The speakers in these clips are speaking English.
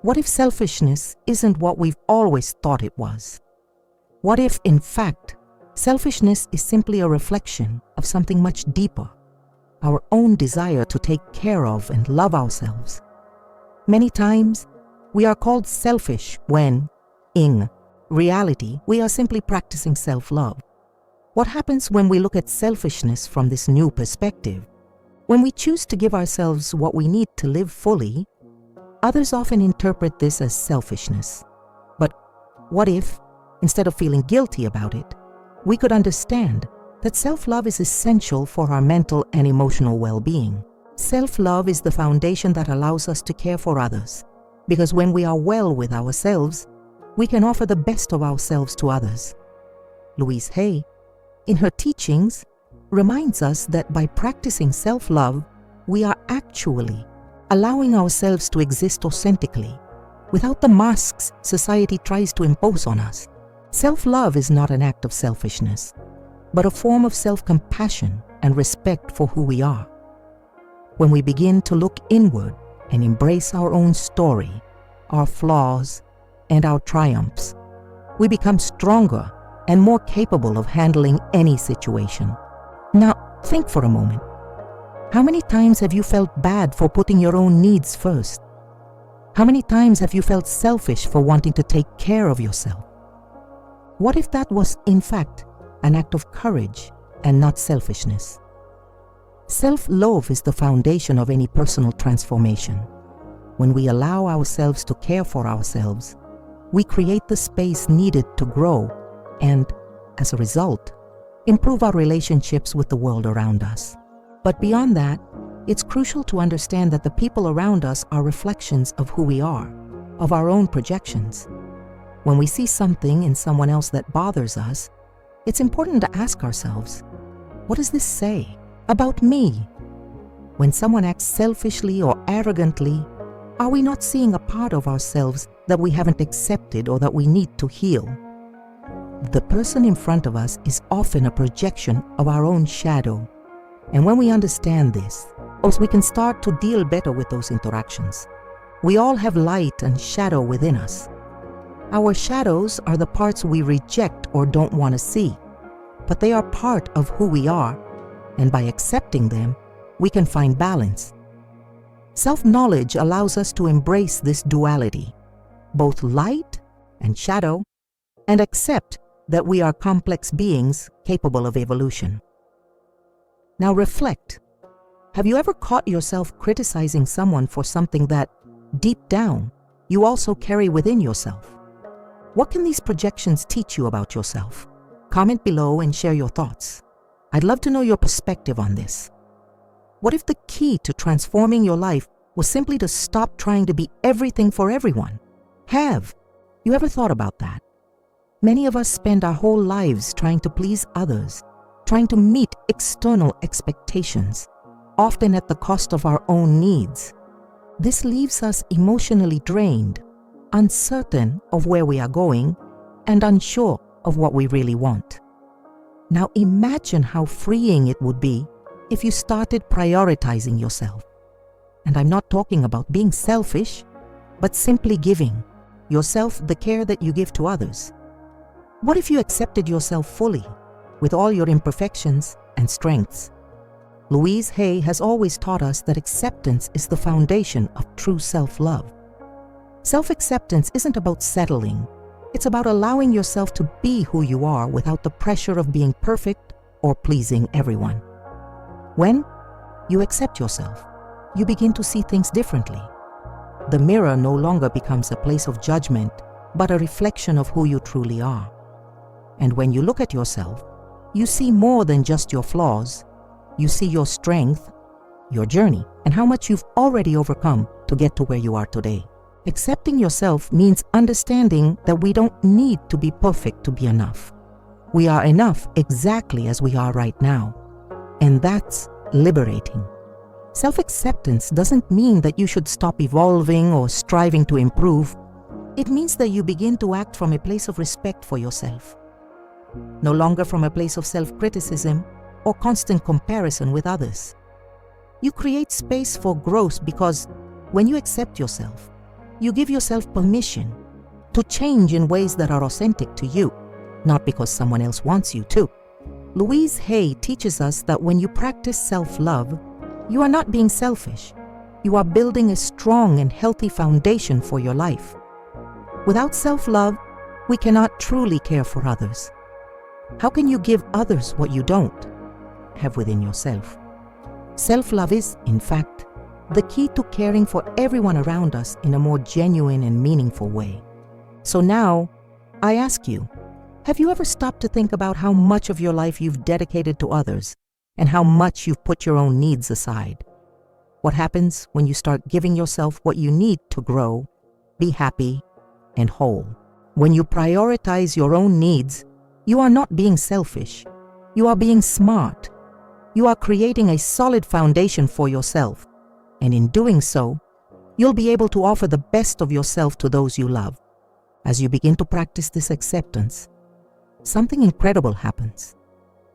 What if selfishness isn't what we've always thought it was? What if, in fact, selfishness is simply a reflection of something much deeper, our own desire to take care of and love ourselves? Many times, we are called selfish when, in reality, we are simply practicing self-love. What happens when we look at selfishness from this new perspective? When we choose to give ourselves what we need to live fully, others often interpret this as selfishness. But what if, instead of feeling guilty about it, we could understand that self-love is essential for our mental and emotional well-being? Self-love is the foundation that allows us to care for others, because when we are well with ourselves, we can offer the best of ourselves to others. Louise Hay, in her teachings, reminds us that by practicing self-love, we are actually allowing ourselves to exist authentically, without the masks society tries to impose on us. Self-love is not an act of selfishness, but a form of self-compassion and respect for who we are. When we begin to look inward and embrace our own story, our flaws, and our triumphs, we become stronger and more capable of handling any situation. Now, think for a moment. How many times have you felt bad for putting your own needs first? How many times have you felt selfish for wanting to take care of yourself? What if that was, in fact, an act of courage and not selfishness? Self-love is the foundation of any personal transformation. When we allow ourselves to care for ourselves, we create the space needed to grow and, as a result, improve our relationships with the world around us. But beyond that, it's crucial to understand that the people around us are reflections of who we are, of our own projections. When we see something in someone else that bothers us, it's important to ask ourselves, what does this say about me? When someone acts selfishly or arrogantly, are we not seeing a part of ourselves that we haven't accepted or that we need to heal? The person in front of us is often a projection of our own shadow. And when we understand this, we can start to deal better with those interactions. We all have light and shadow within us. Our shadows are the parts we reject or don't want to see, but they are part of who we are, and by accepting them, we can find balance. Self-knowledge allows us to embrace this duality, both light and shadow, and accept that we are complex beings capable of evolution. Now reflect. Have you ever caught yourself criticizing someone for something that, deep down, you also carry within yourself? What can these projections teach you about yourself? Comment below and share your thoughts. I'd love to know your perspective on this. What if the key to transforming your life was simply to stop trying to be everything for everyone? Have you ever thought about that? Many of us spend our whole lives trying to please others, trying to meet external expectations, often at the cost of our own needs. This leaves us emotionally drained, uncertain of where we are going, and unsure of what we really want. Now imagine how freeing it would be if you started prioritizing yourself. And I'm not talking about being selfish, but simply giving yourself the care that you give to others. What if you accepted yourself fully, with all your imperfections and strengths? Louise Hay has always taught us that acceptance is the foundation of true self-love. Self-acceptance isn't about settling. It's about allowing yourself to be who you are without the pressure of being perfect or pleasing everyone. When you accept yourself, you begin to see things differently. The mirror no longer becomes a place of judgment, but a reflection of who you truly are. And when you look at yourself, you see more than just your flaws. You see your strength, your journey, and how much you've already overcome to get to where you are today. Accepting yourself means understanding that we don't need to be perfect to be enough. We are enough exactly as we are right now. And that's liberating. Self-acceptance doesn't mean that you should stop evolving or striving to improve. It means that you begin to act from a place of respect for yourself. No longer from a place of self-criticism or constant comparison with others. You create space for growth because when you accept yourself, You give yourself permission to change in ways that are authentic to you, not because someone else wants you to. Louise Hay teaches us that when you practice self-love, you are not being selfish. You are building a strong and healthy foundation for your life. Without self-love, we cannot truly care for others. How can you give others what you don't have within yourself? Self-love is, in fact, the key to caring for everyone around us in a more genuine and meaningful way. So now, I ask you, have you ever stopped to think about how much of your life you've dedicated to others and how much you've put your own needs aside? What happens when you start giving yourself what you need to grow, be happy, and whole? When you prioritize your own needs, you are not being selfish. You are being smart. You are creating a solid foundation for yourself. And in doing so, you'll be able to offer the best of yourself to those you love. As you begin to practice this acceptance, something incredible happens.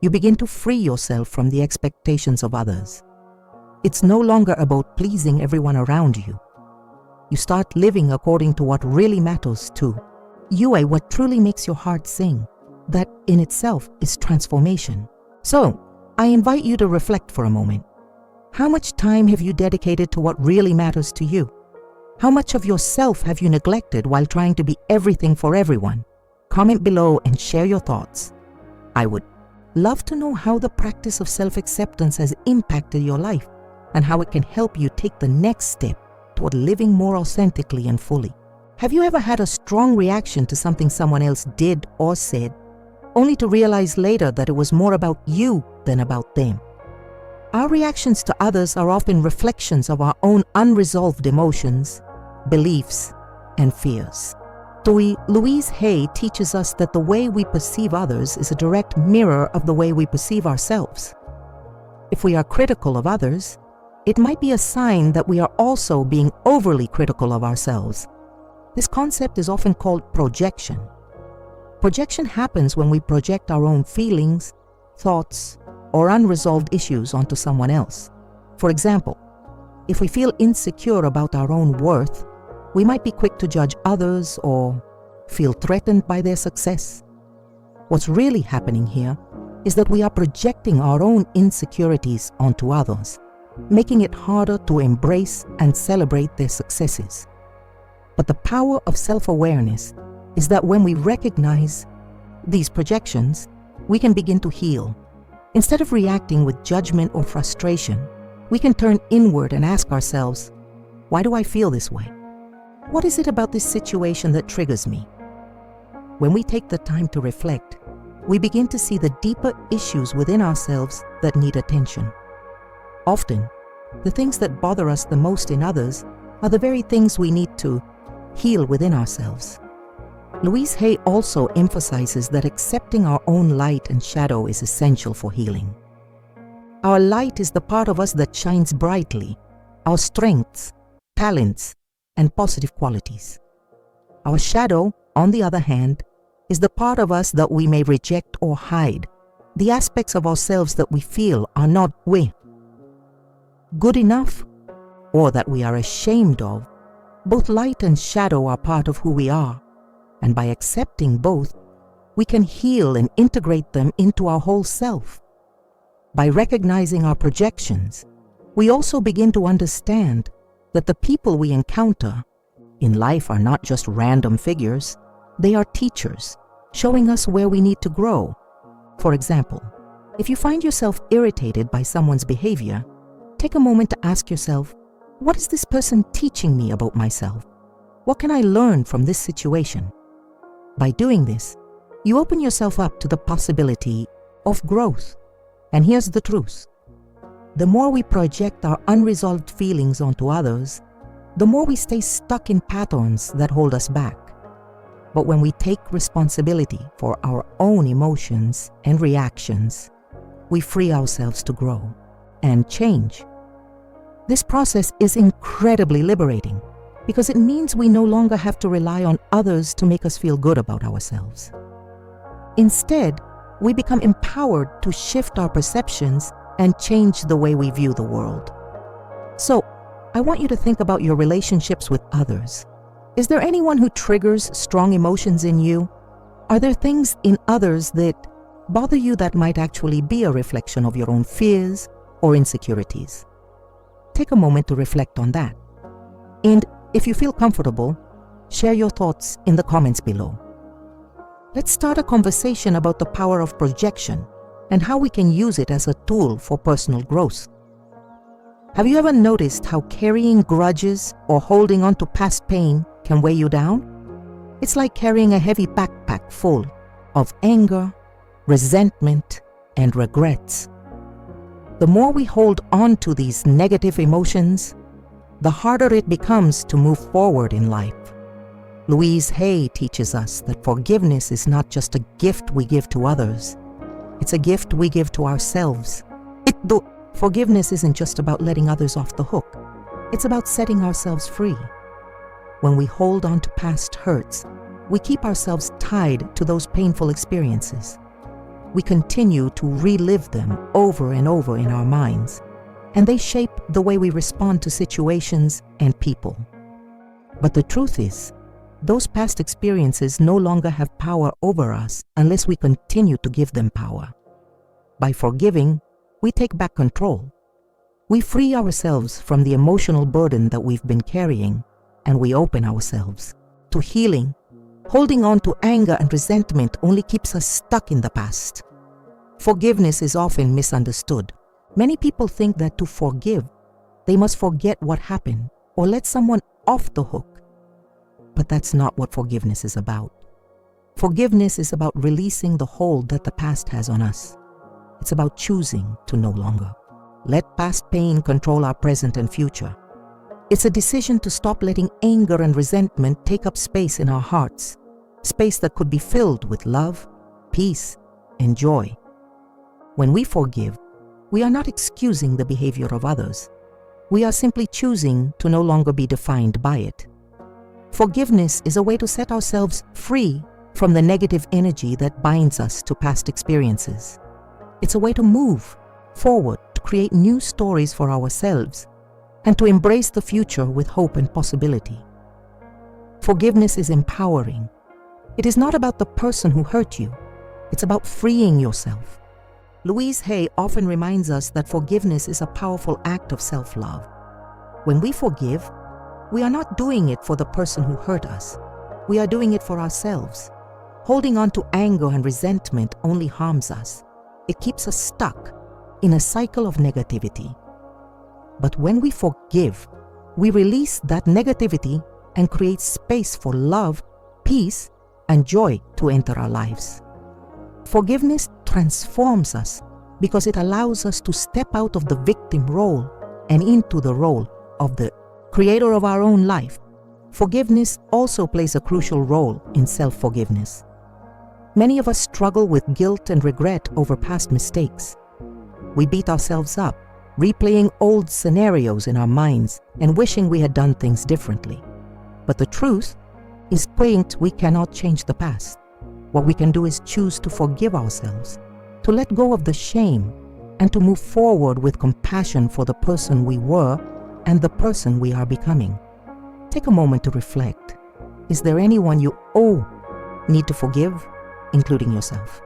You begin to free yourself from the expectations of others. It's no longer about pleasing everyone around you. You start living according to what really matters to you, what truly makes your heart sing. That in itself is transformation. So, I invite you to reflect for a moment. How much time have you dedicated to what really matters to you? How much of yourself have you neglected while trying to be everything for everyone? Comment below and share your thoughts. I would love to know how the practice of self-acceptance has impacted your life and how it can help you take the next step toward living more authentically and fully. Have you ever had a strong reaction to something someone else did or said, only to realize later that it was more about you than about them? Our reactions to others are often reflections of our own unresolved emotions, beliefs, and fears. Louise Hay teaches us that the way we perceive others is a direct mirror of the way we perceive ourselves. If we are critical of others, it might be a sign that we are also being overly critical of ourselves. This concept is often called projection. Projection happens when we project our own feelings, thoughts, or unresolved issues onto someone else. For example, if we feel insecure about our own worth, we might be quick to judge others or feel threatened by their success. What's really happening here is that we are projecting our own insecurities onto others, making it harder to embrace and celebrate their successes. But the power of self-awareness is that when we recognize these projections, we can begin to heal. Instead of reacting with judgment or frustration, we can turn inward and ask ourselves, why do I feel this way? What is it about this situation that triggers me? When we take the time to reflect, we begin to see the deeper issues within ourselves that need attention. Often, the things that bother us the most in others are the very things we need to heal within ourselves. Louise Hay also emphasizes that accepting our own light and shadow is essential for healing. Our light is the part of us that shines brightly, our strengths, talents, and positive qualities. Our shadow, on the other hand, is the part of us that we may reject or hide, the aspects of ourselves that we feel are not good enough, or that we are ashamed of. Both light and shadow are part of who we are, and by accepting both, we can heal and integrate them into our whole self. By recognizing our projections, we also begin to understand that the people we encounter in life are not just random figures, they are teachers, showing us where we need to grow. For example, if you find yourself irritated by someone's behavior, take a moment to ask yourself, what is this person teaching me about myself? What can I learn from this situation? By doing this, you open yourself up to the possibility of growth. And here's the truth. The more we project our unresolved feelings onto others, the more we stay stuck in patterns that hold us back. But when we take responsibility for our own emotions and reactions, we free ourselves to grow and change. This process is incredibly liberating because it means we no longer have to rely on others to make us feel good about ourselves. Instead, we become empowered to shift our perceptions and change the way we view the world. So, I want you to think about your relationships with others. Is there anyone who triggers strong emotions in you? Are there things in others that bother you that might actually be a reflection of your own fears or insecurities? Take a moment to reflect on that. And if you feel comfortable, share your thoughts in the comments below. Let's start a conversation about the power of projection and how we can use it as a tool for personal growth. Have you ever noticed how carrying grudges or holding on to past pain can weigh you down? It's like carrying a heavy backpack full of anger, resentment, and regrets. The more we hold on to these negative emotions, the harder it becomes to move forward in life. Louise Hay teaches us that forgiveness is not just a gift we give to others, it's a gift we give to ourselves. Forgiveness isn't just about letting others off the hook, it's about setting ourselves free. When we hold on to past hurts, we keep ourselves tied to those painful experiences. We continue to relive them over and over in our minds, and they shape the way we respond to situations and people. But the truth is, those past experiences no longer have power over us unless we continue to give them power. By forgiving, we take back control. We free ourselves from the emotional burden that we've been carrying, and we open ourselves to healing. Holding on to anger and resentment only keeps us stuck in the past. Forgiveness is often misunderstood. Many people think that to forgive, they must forget what happened or let someone off the hook. But that's not what forgiveness is about. Forgiveness is about releasing the hold that the past has on us. It's about choosing to no longer let past pain control our present and future. It's a decision to stop letting anger and resentment take up space in our hearts, space that could be filled with love, peace, and joy. When we forgive, we are not excusing the behavior of others. We are simply choosing to no longer be defined by it. Forgiveness is a way to set ourselves free from the negative energy that binds us to past experiences. It's a way to move forward, to create new stories for ourselves, and to embrace the future with hope and possibility. Forgiveness is empowering. It is not about the person who hurt you. It's about freeing yourself. Louise Hay often reminds us that forgiveness is a powerful act of self-love. When we forgive, we are not doing it for the person who hurt us. We are doing it for ourselves. Holding on to anger and resentment only harms us. It keeps us stuck in a cycle of negativity. But when we forgive, we release that negativity and create space for love, peace, and joy to enter our lives. Forgiveness transforms us because it allows us to step out of the victim role and into the role of the creator of our own life. Forgiveness also plays a crucial role in self-forgiveness. Many of us struggle with guilt and regret over past mistakes. We beat ourselves up, replaying old scenarios in our minds and wishing we had done things differently. But the truth is, we cannot change the past. What we can do is choose to forgive ourselves, to let go of the shame, and to move forward with compassion for the person we were and the person we are becoming. Take a moment to reflect. Is there anyone you need to forgive, including yourself?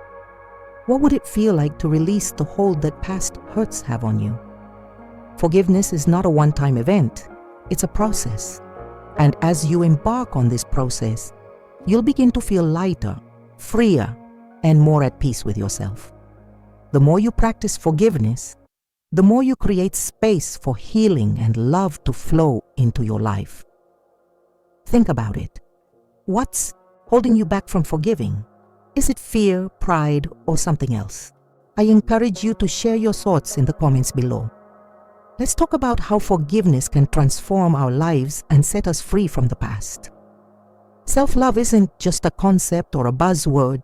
What would it feel like to release the hold that past hurts have on you? Forgiveness is not a one-time event. It's a process. And as you embark on this process, you'll begin to feel lighter, freer, and more at peace with yourself. The more you practice forgiveness, the more you create space for healing and love to flow into your life. Think about it. What's holding you back from forgiving? Is it fear, pride, or something else? I encourage you to share your thoughts in the comments below. Let's talk about how forgiveness can transform our lives and set us free from the past. Self-love isn't just a concept or a buzzword.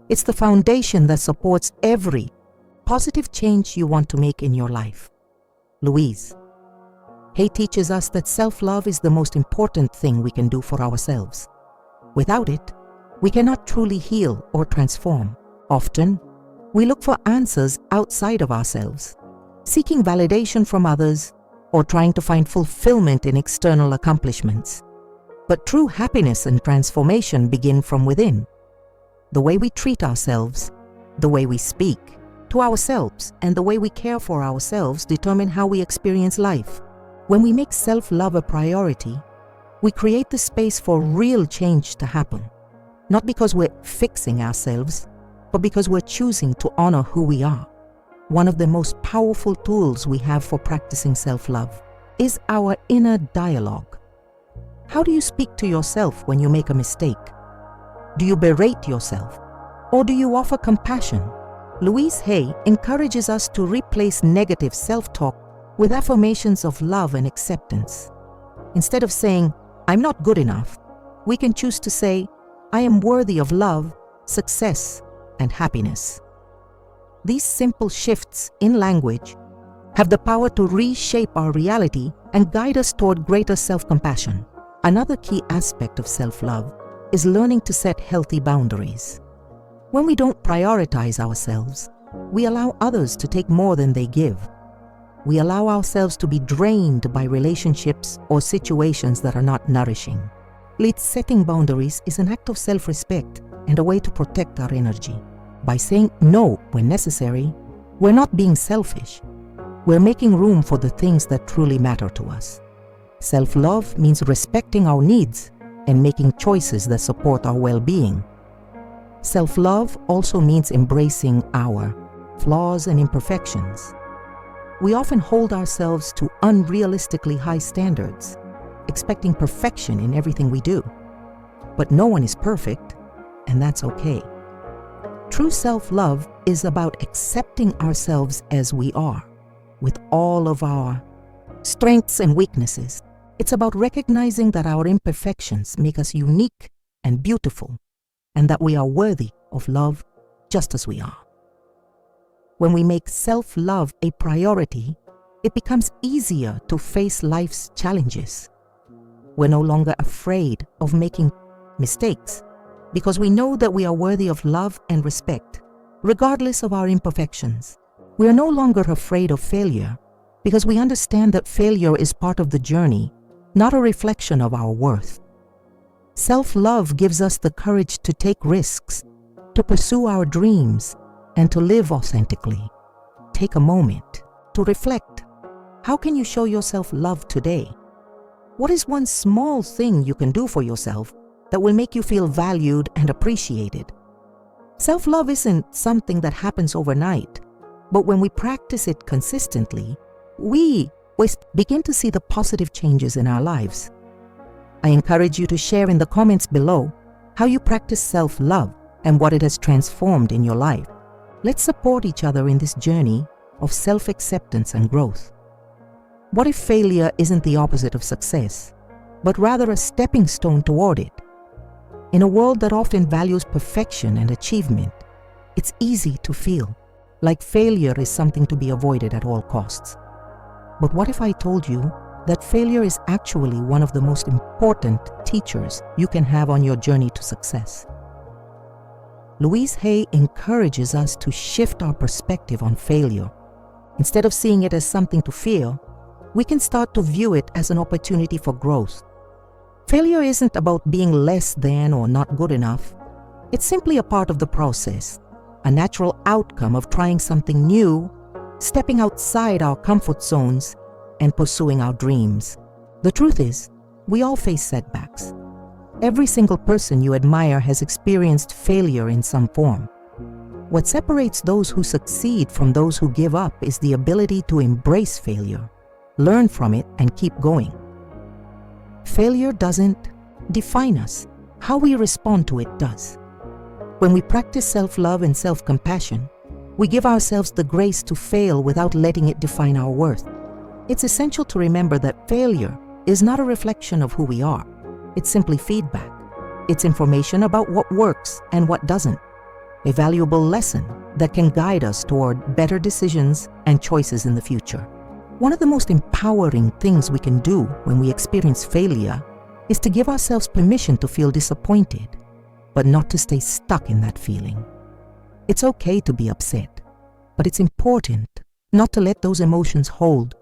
It's the foundation that supports every positive change you want to make in your life. Louise Hay teaches us that self-love is the most important thing we can do for ourselves. Without it, we cannot truly heal or transform. Often, we look for answers outside of ourselves, seeking validation from others or trying to find fulfillment in external accomplishments. But true happiness and transformation begin from within. The way we treat ourselves, the way we speak to ourselves, and the way we care for ourselves determine how we experience life. When we make self-love a priority, we create the space for real change to happen. Not because we're fixing ourselves, but because we're choosing to honor who we are. One of the most powerful tools we have for practicing self-love is our inner dialogue. How do you speak to yourself when you make a mistake? Do you berate yourself? Or do you offer compassion? Louise Hay encourages us to replace negative self-talk with affirmations of love and acceptance. Instead of saying, "I'm not good enough," we can choose to say, "I am worthy of love, success, and happiness." These simple shifts in language have the power to reshape our reality and guide us toward greater self-compassion. Another key aspect of self-love is learning to set healthy boundaries. When we don't prioritize ourselves, we allow others to take more than they give. We allow ourselves to be drained by relationships or situations that are not nourishing. Setting boundaries is an act of self-respect and a way to protect our energy. By saying no when necessary, we're not being selfish. We're making room for the things that truly matter to us. Self-love means respecting our needs and making choices that support our well-being. Self-love also means embracing our flaws and imperfections. We often hold ourselves to unrealistically high standards, expecting perfection in everything we do. But no one is perfect, and that's okay. True self-love is about accepting ourselves as we are, with all of our strengths and weaknesses. It's about recognizing that our imperfections make us unique and beautiful, and that we are worthy of love just as we are. When we make self-love a priority, it becomes easier to face life's challenges. We're no longer afraid of making mistakes because we know that we are worthy of love and respect, regardless of our imperfections. We are no longer afraid of failure because we understand that failure is part of the journey, not a reflection of our worth. Self-love gives us the courage to take risks, to pursue our dreams, and to live authentically. Take a moment to reflect. How can you show yourself love today? What is one small thing you can do for yourself that will make you feel valued and appreciated? Self-love isn't something that happens overnight, but when we practice it consistently, we begin to see the positive changes in our lives. I encourage you to share in the comments below how you practice self-love and what it has transformed in your life. Let's support each other in this journey of self-acceptance and growth. What if failure isn't the opposite of success, but rather a stepping stone toward it? In a world that often values perfection and achievement, it's easy to feel like failure is something to be avoided at all costs. But what if I told you that failure is actually one of the most important teachers you can have on your journey to success? Louise Hay encourages us to shift our perspective on failure. Instead of seeing it as something to fear, we can start to view it as an opportunity for growth. Failure isn't about being less than or not good enough. It's simply a part of the process, a natural outcome of trying something new, stepping outside our comfort zones, and pursuing our dreams. The truth is, we all face setbacks. Every single person you admire has experienced failure in some form. What separates those who succeed from those who give up is the ability to embrace failure, learn from it, and keep going. Failure doesn't define us. How we respond to it does. When we practice self-love and self-compassion, we give ourselves the grace to fail without letting it define our worth. It's essential to remember that failure is not a reflection of who we are. It's simply feedback. It's information about what works and what doesn't. A valuable lesson that can guide us toward better decisions and choices in the future. One of the most empowering things we can do when we experience failure is to give ourselves permission to feel disappointed, but not to stay stuck in that feeling. It's okay to be upset, but it's important not to let those emotions hold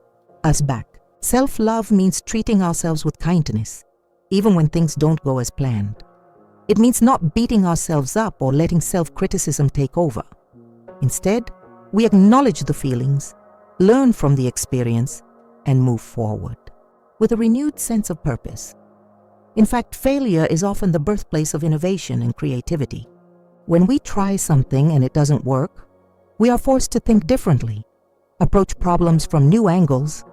us back. Self-love means treating ourselves with kindness. even when things don't go as planned. It means not beating ourselves up or letting self-criticism take over. Instead, we acknowledge the feelings, learn from the experience, and move forward with a renewed sense of purpose. In fact, failure is often the birthplace of innovation and creativity. When we try something and it doesn't work, we are forced to think differently, approach problems from new angles,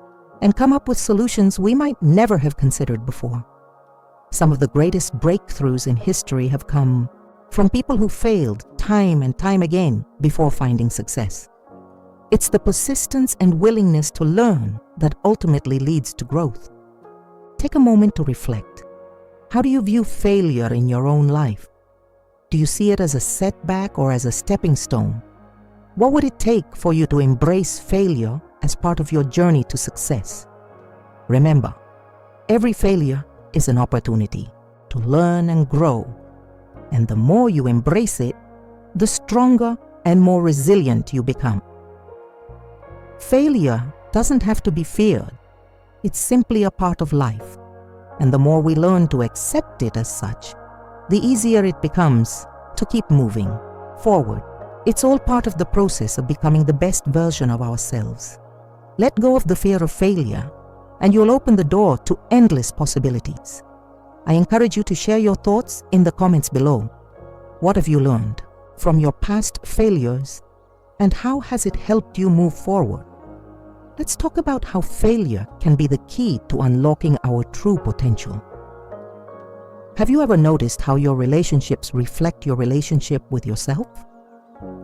and come up with solutions we might never have considered before. Some of the greatest breakthroughs in history have come from people who failed time and time again before finding success. It's the persistence and willingness to learn that ultimately leads to growth. Take a moment to reflect. How do you view failure in your own life? Do you see it as a setback or as a stepping stone? What would it take for you to embrace failure as part of your journey to success? Remember, every failure is an opportunity to learn and grow, and the more you embrace it, the stronger and more resilient you become. Failure doesn't have to be feared. It's simply a part of life, and the more we learn to accept it as such, the easier it becomes to keep moving forward. It's all part of the process of becoming the best version of ourselves. Let go of the fear of failure, and you'll open the door to endless possibilities. I encourage you to share your thoughts in the comments below. What have you learned from your past failures, and how has it helped you move forward? Let's talk about how failure can be the key to unlocking our true potential. Have you ever noticed how your relationships reflect your relationship with yourself?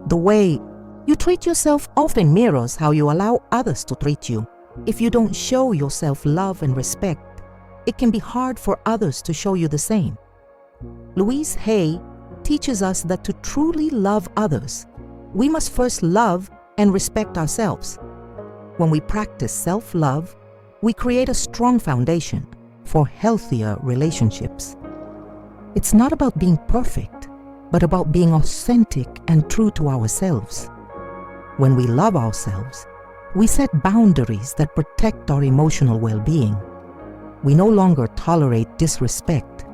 The way you treat yourself often mirrors how you allow others to treat you. If you don't show yourself love and respect, it can be hard for others to show you the same. Louise Hay teaches us that to truly love others, we must first love and respect ourselves. When we practice self-love, we create a strong foundation for healthier relationships. It's not about being perfect, but about being authentic and true to ourselves. When we love ourselves, we set boundaries that protect our emotional well-being. We no longer tolerate disrespect,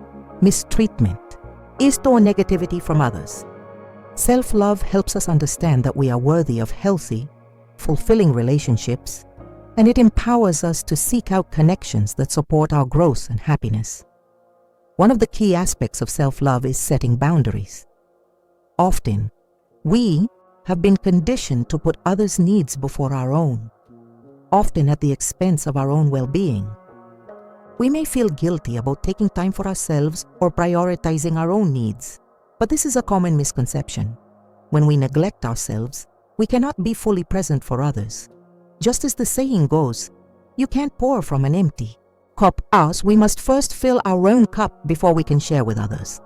mistreatment, or negativity from others. Self-love helps us understand that we are worthy of healthy, fulfilling relationships, and it empowers us to seek out connections that support our growth and happiness. One of the key aspects of self-love is setting boundaries. Often, we have been conditioned to put others' needs before our own, often at the expense of our own well-being. We may feel guilty about taking time for ourselves or prioritizing our own needs, but this is a common misconception. When we neglect ourselves, we cannot be fully present for others. Just as the saying goes, you can't pour from an empty cup. We must first fill our own cup before we can share with others.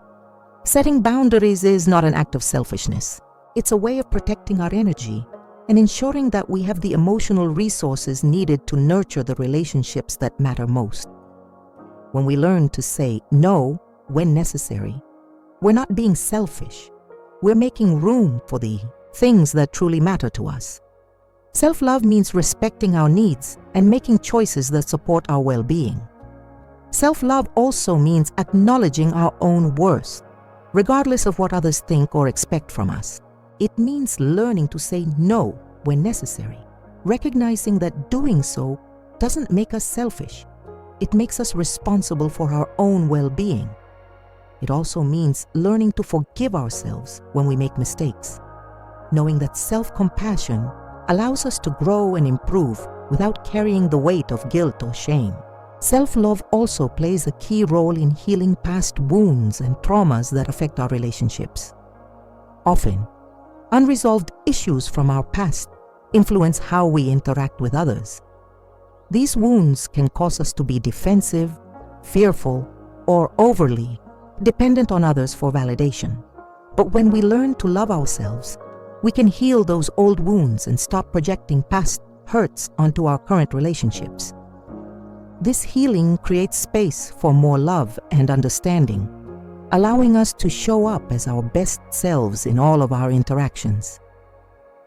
Setting boundaries is not an act of selfishness. It's a way of protecting our energy and ensuring that we have the emotional resources needed to nurture the relationships that matter most. When we learn to say no when necessary, we're not being selfish. We're making room for the things that truly matter to us. Self-love means respecting our needs and making choices that support our well-being. Self-love also means acknowledging our own worth, regardless of what others think or expect from us. It means learning to say no when necessary, recognizing that doing so doesn't make us selfish. It makes us responsible for our own well-being. It also means learning to forgive ourselves when we make mistakes, knowing that self-compassion allows us to grow and improve without carrying the weight of guilt or shame. Self-love also plays a key role in healing past wounds and traumas that affect our relationships. Often, unresolved issues from our past influence how we interact with others. These wounds can cause us to be defensive, fearful, or overly dependent on others for validation. But when we learn to love ourselves, we can heal those old wounds and stop projecting past hurts onto our current relationships. This healing creates space for more love and understanding, allowing us to show up as our best selves in all of our interactions.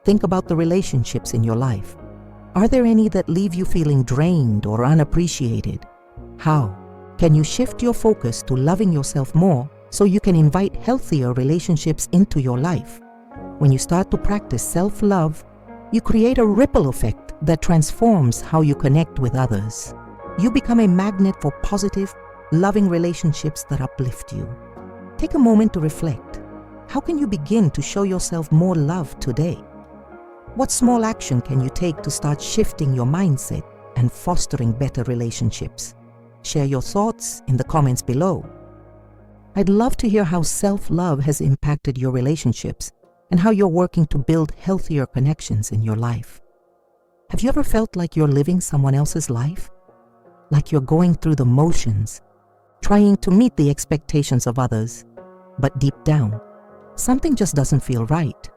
Think about the relationships in your life. Are there any that leave you feeling drained or unappreciated? How Can you shift your focus to loving yourself more so you can invite healthier relationships into your life? When you start to practice self-love, you create a ripple effect that transforms how you connect with others. You become a magnet for positive, loving relationships that uplift you. Take a moment to reflect. How can you begin to show yourself more love today? What small action can you take to start shifting your mindset and fostering better relationships? Share your thoughts in the comments below. I'd love to hear how self-love has impacted your relationships and how you're working to build healthier connections in your life. Have you ever felt like you're living someone else's life? Like you're going through the motions, trying to meet the expectations of others, but deep down, something just doesn't feel right.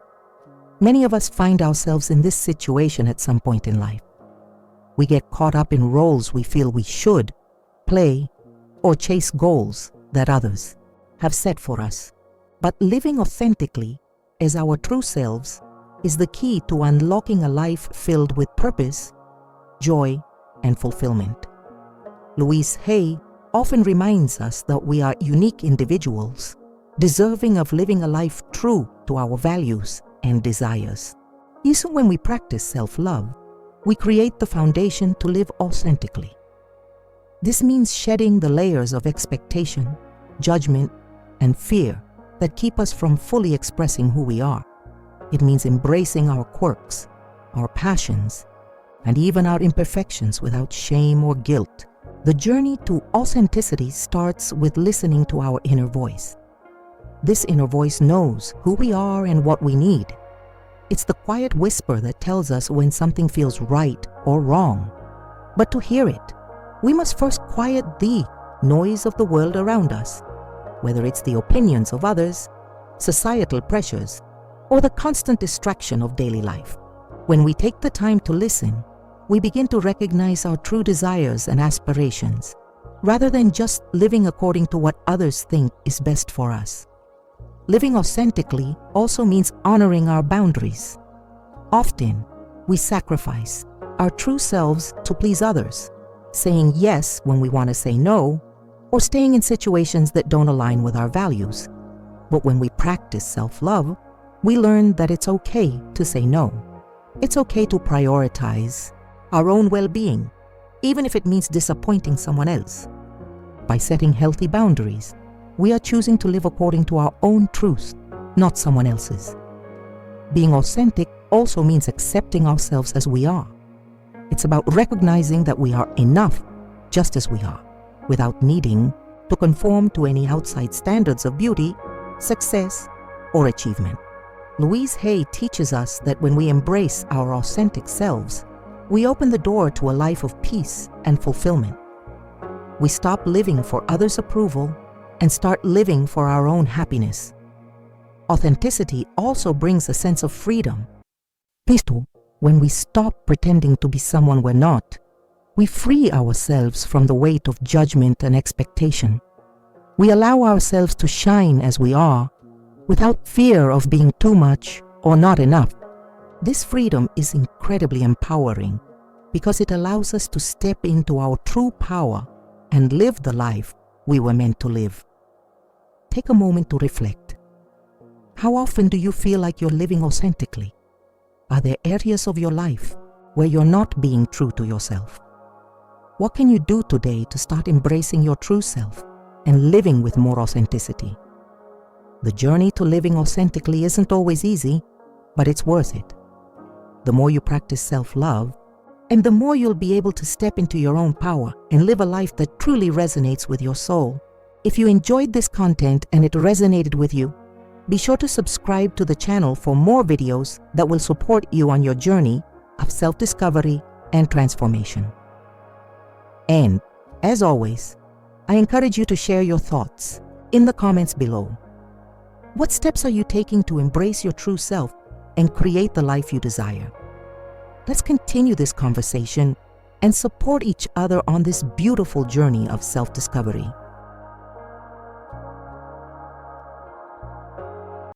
Many of us find ourselves in this situation at some point in life. We get caught up in roles we feel we should play or chase goals that others have set for us. But living authentically as our true selves is the key to unlocking a life filled with purpose, joy, and fulfillment. Louise Hay often reminds us that we are unique individuals, deserving of living a life true to our values and desires. Even when we practice self-love, we create the foundation to live authentically. This means shedding the layers of expectation, judgment, and fear that keep us from fully expressing who we are. It means embracing our quirks, our passions, and even our imperfections without shame or guilt. The journey to authenticity starts with listening to our inner voice. This inner voice knows who we are and what we need. It's the quiet whisper that tells us when something feels right or wrong. But to hear it, we must first quiet the noise of the world around us, whether it's the opinions of others, societal pressures, or the constant distraction of daily life. When we take the time to listen, we begin to recognize our true desires and aspirations, rather than just living according to what others think is best for us. Living authentically also means honoring our boundaries. Often, we sacrifice our true selves to please others, saying yes when we want to say no, or staying in situations that don't align with our values. But when we practice self-love, we learn that it's okay to say no. It's okay to prioritize our own well-being, even if it means disappointing someone else. By setting healthy boundaries, we are choosing to live according to our own truth, not someone else's. Being authentic also means accepting ourselves as we are. It's about recognizing that we are enough just as we are, without needing to conform to any outside standards of beauty, success, or achievement. Louise Hay teaches us that when we embrace our authentic selves, we open the door to a life of peace and fulfillment. We stop living for others' approval and start living for our own happiness. Authenticity also brings a sense of freedom. When we stop pretending to be someone we're not, we free ourselves from the weight of judgment and expectation. We allow ourselves to shine as we are, without fear of being too much or not enough. This freedom is incredibly empowering because it allows us to step into our true power and live the life we were meant to live. Take a moment to reflect. How often do you feel like you're living authentically? Are there areas of your life where you're not being true to yourself? What can you do today to start embracing your true self and living with more authenticity? The journey to living authentically isn't always easy, but it's worth it. The more you practice self-love, and the more you'll be able to step into your own power and live a life that truly resonates with your soul. If you enjoyed this content and it resonated with you, be sure to subscribe to the channel for more videos that will support you on your journey of self-discovery and transformation. And, as always, I encourage you to share your thoughts in the comments below. What steps are you taking to embrace your true self and create the life you desire? Let's continue this conversation and support each other on this beautiful journey of self-discovery.